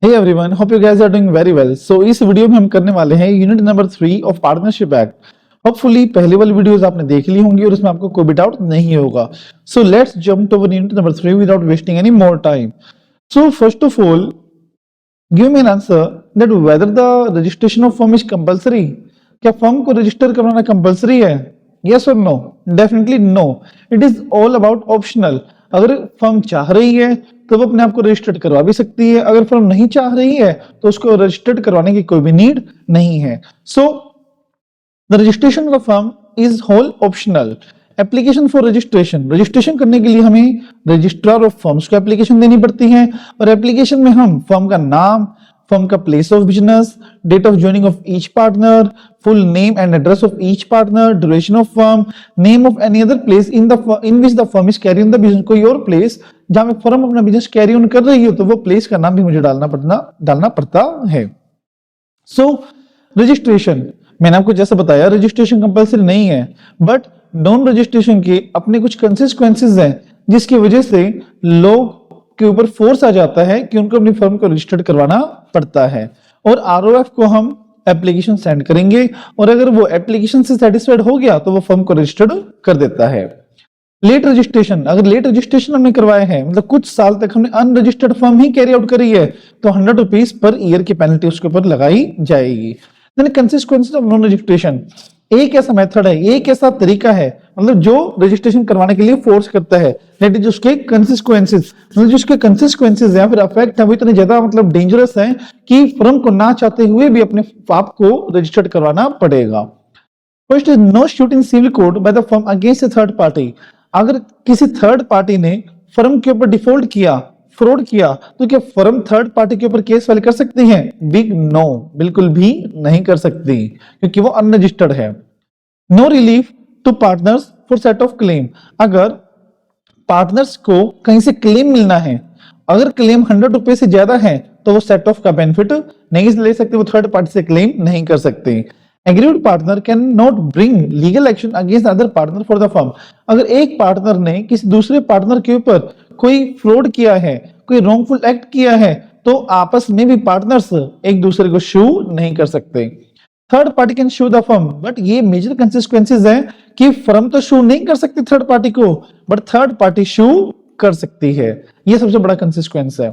Hey everyone, hope you guys are doing very well. So इस video में हम करने वाले हैं unit number 3 of partnership act. Hopefully पहले वाली वीडियोस आपने देख ली होंगी और इसमें आपको कोई भी डाउट नहीं होगा. So let's jump to unit number 3 without wasting any more time. So first of all give me an answer that whether the registration of firm is compulsory. क्या फर्म को रजिस्टर करवाना कंपलसरी है? Yes और no? Definitely no. It is all about optional. अगर firm चाह रही है तो वो अपने आप को रजिस्टर्ड करवा भी सकती है. अगर फर्म नहीं चाह रही है तो उसको रजिस्टर्ड करवाने की कोई भी नीड नहीं है. So the registration of the firm is whole optional. Application for registration. Registration करने के लिए हमें रजिस्ट्रार ऑफ फर्म्स को एप्लीकेशन देनी पड़ती है और एप्लीकेशन में हम फर्म का नाम, फर्म का place of business, date of joining of each partner, full name and address of each partner, duration of firm, name of any other place in which the firm is carry on the business. कोई और place जहां firm अपना business carry on कर रही हो तो वो place का नाम भी मुझे डालना पड़ता है. सो रजिस्ट्रेशन, मैंने आपको जैसा बताया रजिस्ट्रेशन कंपल्सरी नहीं है, बट नॉन रजिस्ट्रेशन के अपने कुछ कंसिक्वेंसेस हैं जिसकी वजह से लोग के ऊपर फोर्स आ जाता है कि उनको अपनी फर्म को रजिस्टर्ड करवाना पड़ता है. और आरओएफ को हम एप्लीकेशन सेंड करेंगे और अगर वो एप्लीकेशन से सेटिस्फाइड हो गया तो वो फर्म को रजिस्टर्ड कर देता है. Late registration. अगर लेट रजिस्ट्रेशन हमने करवाया है, मतलब कुछ साल तक हमने अनरजिस्टर्ड फर्म ही कैरी आउट करी है, तो 100 रुपीज पर ईयर की पेनल्टी उसके ऊपर लगाई जाएगी. Then consequences of non registration. एक ऐसा मेथड है, एक ऐसा तरीका है, मतलब जो रजिस्ट्रेशन करवाने के लिए फोर्स करता है, दैट इज उसके कंसिक्वेंसेस. मतलब जो उसके कंसिक्वेंसेस या फिर अफेक्ट है वो इतने ज्यादा मतलब डेंजरस है कि फर्म को ना चाहते हुए भी अपने आप को रजिस्टर्ड करवाना पड़ेगा. First is no suit in civil court by the firm against a third party. अगर किसी थर्ड पार्टी ने फर्म के ऊपर डिफॉल्ट किया, फ्रॉड किया, तो क्या फर्म थर्ड पार्टी के ऊपर केस फाइल कर सकती है? बिग नो, बिल्कुल भी नहीं कर सकती क्योंकि वो अनरजिस्टर्ड है. No relief to partners for set off claim. अगर पार्टनर्स को कहीं से क्लेम मिलना है, अगर क्लेम 100 रुपए से ज्यादा है तो वो सेट ऑफ का बेनिफिट नहीं ले सकते, वो थर्ड पार्टी से क्लेम नहीं कर सकते. Agreed partner can not bring legal action against other partner for the firm. अगर एक पार्टनर ने किसी दूसरे पार्टनर के ऊपर कोई फ्रॉड किया है, कोई रॉन्गफुल एक्ट किया है, तो आपस में भी पार्टनर्स एक दूसरे को शू नहीं कर सकते. Third party can shoe the firm, but ये मेजर कंसिक्वेंसेस है कि फर्म तो शू नहीं कर सकती थर्ड पार्टी को, बट थर्ड पार्टी शू कर सकती है. ये सबसे बड़ा कंसिक्वेंस है.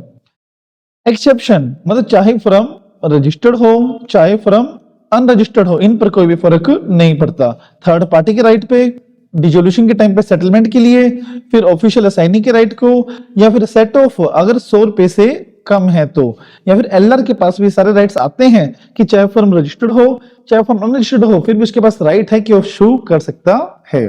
एक्सेप्शन, मतलब चाहे फर्म रजिस्टर्ड हो चाहे फर्म अनरजिस्टर्ड हो, इन पर कोई भी फर्क नहीं पड़ता. थर्ड पार्टी के राइट पे, डिसोल्यूशन के टाइम पे सेटलमेंट के लिए, फिर ऑफिशियल असाइनी के राइट को, या फिर सेट ऑफ अगर 100 रुपए से कम है तो, या फिर एलआर के पास भी सारे राइट्स आते हैं कि चाहे फर्म रजिस्टर्ड हो चाहे फर्म अनरजिस्टर्ड हो, फिर भी उसके पास राइट है कि वो शू कर सकता है.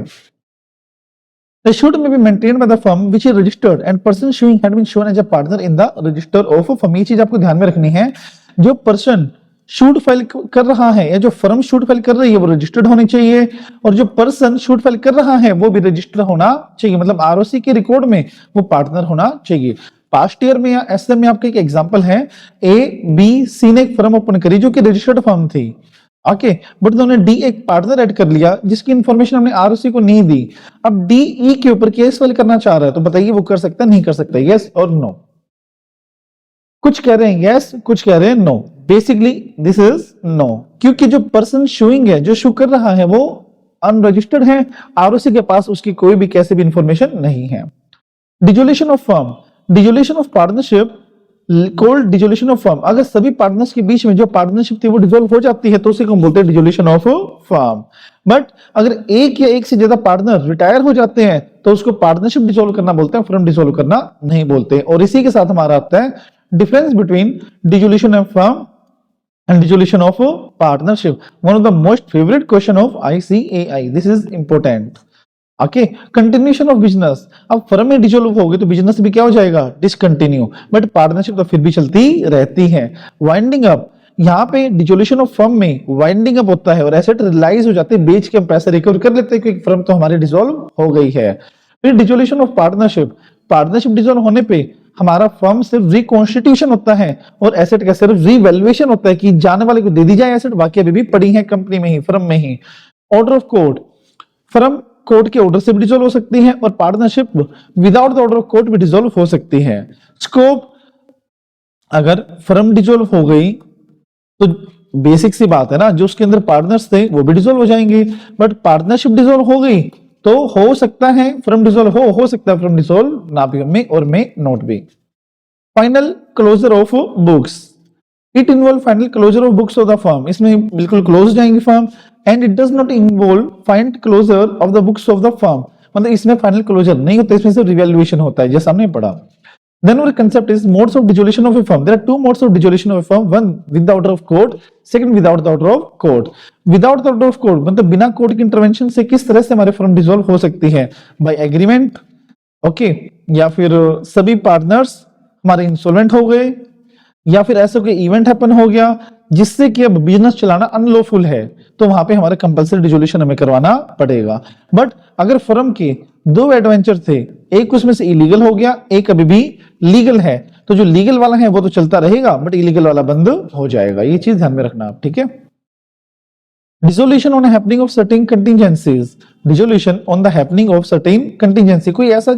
The should may be maintained by the firm which is registered and person suing had been shown as a partner in the register of a firm. ये चीज आपको ध्यान में रखनी है. जो पर्सन शूट फाइल कर रहा है या जो फर्म शूट फाइल कर रही है वो रजिस्टर्ड होनी चाहिए, और जो पर्सन शूट फाइल कर रहा है वो भी रजिस्टर्ड होना चाहिए, मतलब आरओसी के रिकॉर्ड में वो पार्टनर होना चाहिए. पास्ट ईयर में या एसएम में आपका एक एग्जांपल है, ए बी सी ने एक फर्म ओपन करी जो कि रजिस्टर्ड फर्म थी, ओके, बट उन्होंने डी एक पार्टनर ऐड कर लिया जिसकी इंफॉर्मेशन हमने आरओसी को नहीं दी. अब डी ई के ऊपर केस फाइल करना चाह रहा है, तो बताइए वो कर सकता है नहीं कर सकता? यस और नो? कुछ कह रहे हैं यस, कुछ कह रहे हैं no. Basically this is no, क्योंकि जो पर्सन शूइंग है, जो शू कर रहा है, वो अनरजिस्टर्ड है, आरओसी के पास उसकी कोई भी कैसे भी इंफॉर्मेशन नहीं है. Dissolution of firm. Dissolution of partnership called dissolution of firm. अगर सभी पार्टनर्स के बीच में जो पार्टनरशिप थी वो डिसॉल्व हो जाती है तो उसे हम बोलते हैं डिसोल्यूशन ऑफ फर्म. बट अगर एक या एक से ज्यादा पार्टनर रिटायर हो जाते हैं तो उसको पार्टनरशिप डिसॉल्व करना बोलते हैं, फर्म डिसॉल्व करना नहीं बोलते. और इसी के साथ हमारा आता है difference between dissolution of firm and dissolution of partnership. One of the most favorite question of ICAI. This is important. Okay, continuation of business. अब फर्म में डिसॉल्व हो गई तो बिजनेस भी क्या हो जाएगा? डिसकंटिन्यू. बट पार्टनरशिप तो फिर भी चलती रहती है. Winding up. यहाँ पे डिसोल्यूशन ऑफ फर्म में वाइंडिंग अप होता है और एसेट रिलाइज हो जाते हैं, बेच के हम पैसे रिकवर कर लेते हैं क्योंकि फर्म तो हमारी डिसॉल्व हो गई है. फिर dissolution of partnership. Partnership dissolve होने पे हमारा फर्म सिर्फ रिकॉन्स्टिट्यूशन होता है और एसेट का सिर्फ रीवैल्यूएशन होता है कि जाने वाले को दे दी जाए एसेट, बाकी अभी भी पड़ी है कंपनी में ही, फर्म में ही. Order of court. Firm court के ऑर्डर से भी डिसॉल्व हो सकती है और partnership without the order of court भी डिसॉल्व हो सकती है. स्कोप. अगर फर्म डिसॉल्व हो गई तो बेसिक सी बात है ना, जो उसके अंदर पार्टनर्स थे वो भी डिसॉल्व हो जाएंगे। बट पार्टनरशिप डिसॉल्व हो गई तो हो सकता है फर्म डिसॉल्व हो सकता है फर्म डिसॉल्व ना भी, में और में नोट भी। Final closure of books, it involve final closure of books of the firm, इसमें बिल्कुल क्लोज जाएंगी firm. And it does not involve final closure of the books of the firm, मतलब इसमें फाइनल क्लोजर नहीं होता, इसमें सिर्फ रिवैल्यूएशन होता है, जैसा हमने पढ़ा। Then our concept is modes of dissolution of a firm. There are two modes of dissolution of a firm. One with the order of court, second without the order of court. Without the order of court मतलब बिना court की intervention से किस तरह से हमारे firm dissolve हो सकती है? बाय एग्रीमेंट, ओके, या फिर सभी पार्टनर्स हमारे इंसॉल्वेंट हो गए, या फिर ऐसा कोई इवेंट हैपन हो गया जिससे कि अब बिजनेस चलाना अनलॉफुल है, तो वहां पे हमारा कंपल्सरी डिसोल्यूशन हमें करवाना पड़ेगा। बट अगर फर्म के दो एडवेंचर थे, एक उसमें से इलीगल हो गया, एक अभी भी लीगल है, तो जो लीगल वाला है वो तो चलता रहेगा, बट इलीगल वाला बंद हो जाएगा। ये चीज ध्यान में रखना आप, ठीक है। Dissolution on happening of certain contingencies, dissolution on the happening of certain contingency, कोई ऐसा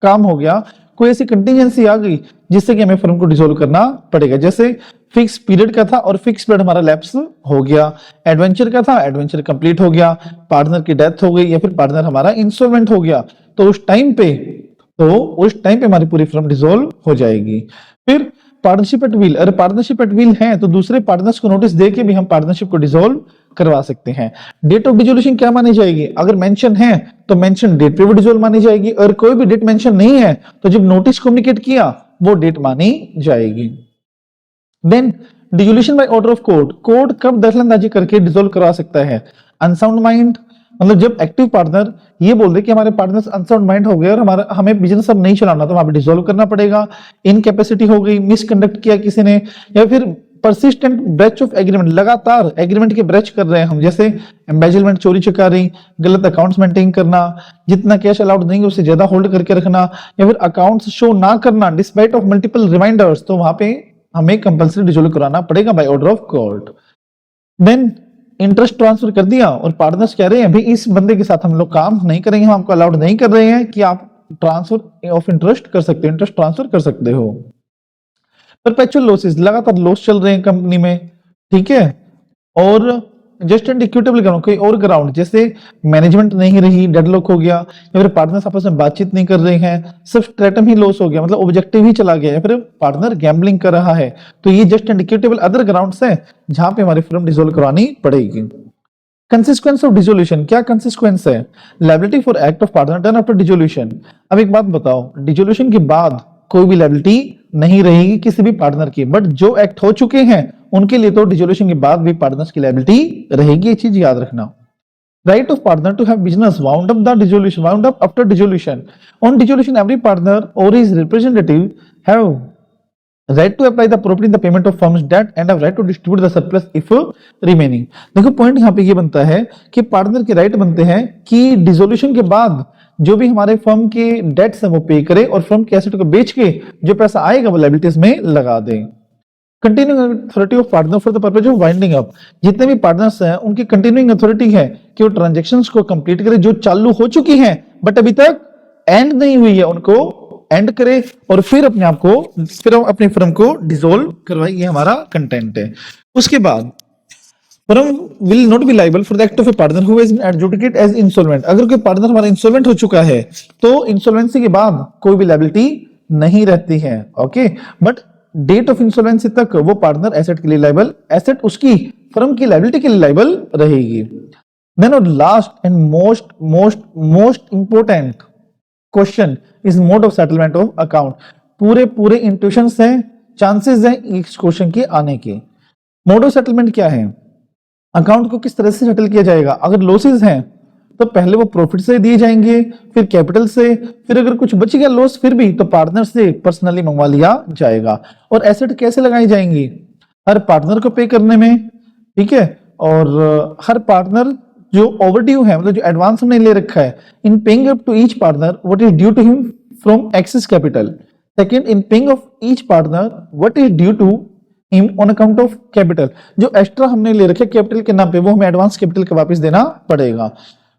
काम हो गया, कोई ऐसी कंटिजेंसी आ गई जिससे कि हमें फर्म को डिसोल्व करना पड़ेगा। जैसे फिक्स पीरियड का था और फिक्स पीरियड हमारा लैप्स हो गया, एडवेंचर का था, एडवेंचर कंप्लीट हो गया, पार्टनर की डेथ हो गई या फिर पार्टनर हमारा इंसॉल्वेंट हो गया, तो उस टाइम पे हमारी पूरी फर्म डिसोल्व हो जाएगी। फिर पार्टनरशिप एट विल, अरे पार्टनरशिप एट विल है तो दूसरे पार्टनर्स को नोटिस देके भी हम पार्टनरशिप को डिसोल्व करवा सकते हैं। डेट ऑफ डिसोल्यूशन क्या मानी जाएगी? अगर मेंशन है तो मेंशन डेट पे भी डिसोल्व मानी जाएगी, और कोई भी डेट मेंशन नहीं है तो जब नोटिस कम्युनिकेट किया वो डेट मानी जाएगी। Then dissolution by order of court, court कब दखलंदाजी करके डिसोल्व करवा सकता है? अनसाउंड माइंड, मतलब जब एक्टिव पार्टनर ये बोल दे कि हमारे पार्टनर्स अनसाउंड माइंड हो गए और हमारा हमें बिजनेस अब नहीं चलाना, तो वहां पे डिसॉल्व करना पड़ेगा। इनकैपेसिटी हो गई, मिसकंडक्ट किया किसी ने, या फिर परसिस्टेंट ब्रेच ऑफ एग्रीमेंट, लगातार एग्रीमेंट के ब्रेच कर रहे हैं हम, जैसे एम्बेजलमेंट, चोरी चकारी, गलत अकाउंट्स मेंटेन करना, जितना कैश अलाउड नहीं उससे ज्यादा होल्ड करके रखना, या फिर अकाउंट्स शो ना करना डिस्पाइट ऑफ मल्टीपल रिमाइंडर्स, तो वहां पे हमें कंपल्सरी डिसॉल्व कराना पड़ेगा by order of court. Then interest transfer कर दिया और पार्टनर्स कह रहे हैं भाई इस बंदे के साथ हम लोग काम नहीं करेंगे, हम आपको अलाउड नहीं कर रहे हैं कि आप ट्रांसफर ऑफ इंटरेस्ट कर सकते हो, इंटरेस्ट ट्रांसफर कर सकते हो। परपेचुअल लॉसेस, लगातार लॉस चल रहे हैं कंपनी में, ठीक है। और जस्ट एंड इक्विटेबल ग्राउंड, कोई और ग्राउंड जैसे मैनेजमेंट नहीं रही, डेडलॉक हो गया, या फिर पार्टनर्स आपस में बातचीत नहीं कर रहे हैं, सिर्फ स्ट्रेटम ही लॉस हो गया, मतलब ऑब्जेक्टिव ही चला गया, या फिर पार्टनर गैम्बलिंग कर रहा है, तो ये just and equitable other grounds हैं जहां पे हमारी फर्म डिसॉल्व करवानी पड़ेगी। कंसिक्वेंस ऑफ डिसोल्यूशन, क्या कंसिक्वेंस है? Liability for act of partner done after dissolution. अब एक बात बताओ, डिसोल्यूशन के बाद कोई भी लायबिलिटी नहीं रहेगी किसी भी पार्टनर की, बट जो एक्ट हो चुके हैं उनके लिए तो डिसोल्यूशन के बाद भी पार्टनर्स की लायबिलिटी रहेगी, ये चीज याद रखना। Right of partner to have business wound up the dissolution, wound up after dissolution. On dissolution every partner और his representative have right to apply the property in the payment of firm's debt and have right to distribute the surplus if remaining। देखो point यहाँ पे ये बनता है कि partner के right बनते हैं कि डिसोल्यूशन के बाद जो भी हमारे फर्म के डेट्स है वो पे करे और फर्म के एसेट को बेच के जो पैसा आएगा वो लायबिलिटीज में लगा दे। Continuing authority of partner for the purpose of winding up, जितने भी पार्टनर्स हैं उनकी कंटिन्यूइंग अथॉरिटी है कि वो ट्रांजैक्शंस को कंप्लीट करे जो चालू हो चुकी हैं बट अभी तक एंड नहीं हुई है, उनको एंड करे और फिर अपनी फर्म को डिसॉल्व करवाए, ये हमारा कंटेंट है। उसके बाद firm will not be liable for the act of a partner who is adjudicated as insolvent. अगर कोई पार्टनर हमारा इंसॉल्वेंट हो चुका है तो इंसॉल्वेंसी के बाद कोई भी लायबिलिटी नहीं रहती है, okay. But date of insolvency तक वो पार्टनर एसेट के लिए लायबल, एसेट उसकी फर्म की लायबिलिटी के लिए लायबल रहेगी। देन और last and most important question is mode of settlement of account. पूरे इंट्यूशंस हैं, चांसेस हैं इस क्वेश्चन के आने के। मोड ऑफ सेटलमेंट क्या है? अकाउंट को किस तरह से सेटल किया जाएगा? अगर लॉसेस हैं तो पहले वो प्रॉफिट से दिए जाएंगे, फिर कैपिटल से, फिर अगर कुछ बच गया लॉस फिर भी तो पार्टनर से पर्सनली मंगवा लिया जाएगा। और एसेट कैसे लगाई जाएंगी? हर पार्टनर को पे करने में, ठीक है। और हर पार्टनर जो ओवरड्यू है, मतलब जो एडवांस हमने ले रखा है, in paying up to each partner what is due to him from excess capital. Second, in paying of each partner what is due to him on account of capital. जो extra हमने ले रखे capital के नाम पे वो हमें advance capital का वापस देना पड़ेगा।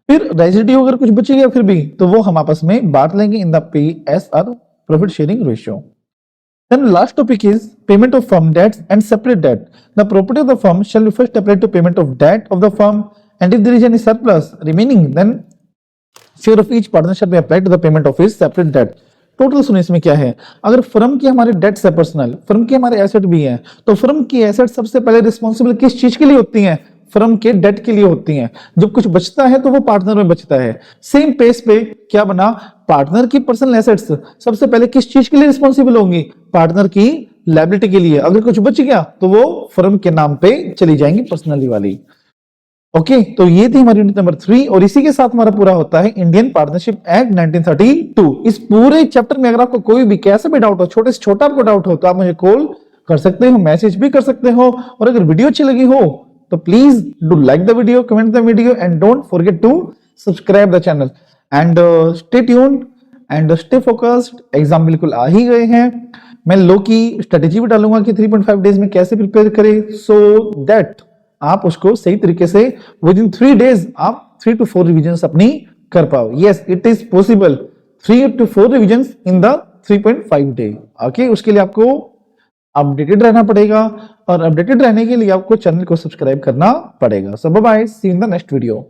फिर रेजिड्यू अगर कुछ बच गया फिर भी तो वो हम आपस में बांट लेंगे in the P S R profit sharing ratio. Then last topic is payment of firm debts and separate debt. The property of the firm shall be first applied to payment of debt of the firm, and if there is any surplus remaining, then share of each partner shall be applied to the payment of his separate debt. Total सुनिए इसमें क्या है, अगर firm की हमारे dates है personal, firm के हमारे एसेट भी हैं, तो फर्म की एसेट सबसे पहले रिस्पॉन्सिबल किस चीज के लिए होती हैं, फर्म के डेट के लिए होती हैं। जब कुछ बचता है तो वो पार्टनर में बचता है। सेम पेस पे क्या बना, पार्टनर की पर्सनल एसेट्स सबसे पहले किस चीज के लिए रिस्पॉन्सिबल होंगी, पार्टनर की लायबिलिटी के लिए। अगर कुछ बच गया तो वो फर्म के नाम पे चली जाएंगी पर्सनली वाली। ओके तो ये थी हमारी यूनिट नंबर 3 और इसी के साथ हमारा पूरा होता है इंडियन पार्टनरशिप एक्ट 1932। इस पूरे चैप्टर में अगर आपको कोई भी कैसा भी डाउट हो, छोटे से छोटा आपको डाउट हो, तो आप मुझे कॉल कर सकते हो, मैसेज भी कर सकते हो। और अगर वीडियो अच्छी लगी हो तो please do like the video, comment the video and don't forget to subscribe the channel and stay tuned and stay focused. Exam बिल्कुल आ ही गए हैं। मैं लो की स्ट्रेटेजी भी डालूंगा कि 3.5 डेज में कैसे प्रिपेयर करें, सो दैट आप उसको सही तरीके से विद इन 3 डेज आप 3 to 4 रिविजन्स अपनी कर पाओ। Yes it is possible, 3 to 4 revisions in the 3.5 day. Okay उसके लिए आपको अपडेटेड रहना पड़ेगा और अपडेटेड रहने के लिए आपको चैनल को सब्सक्राइब करना पड़ेगा। So bye bye, see you in the next video.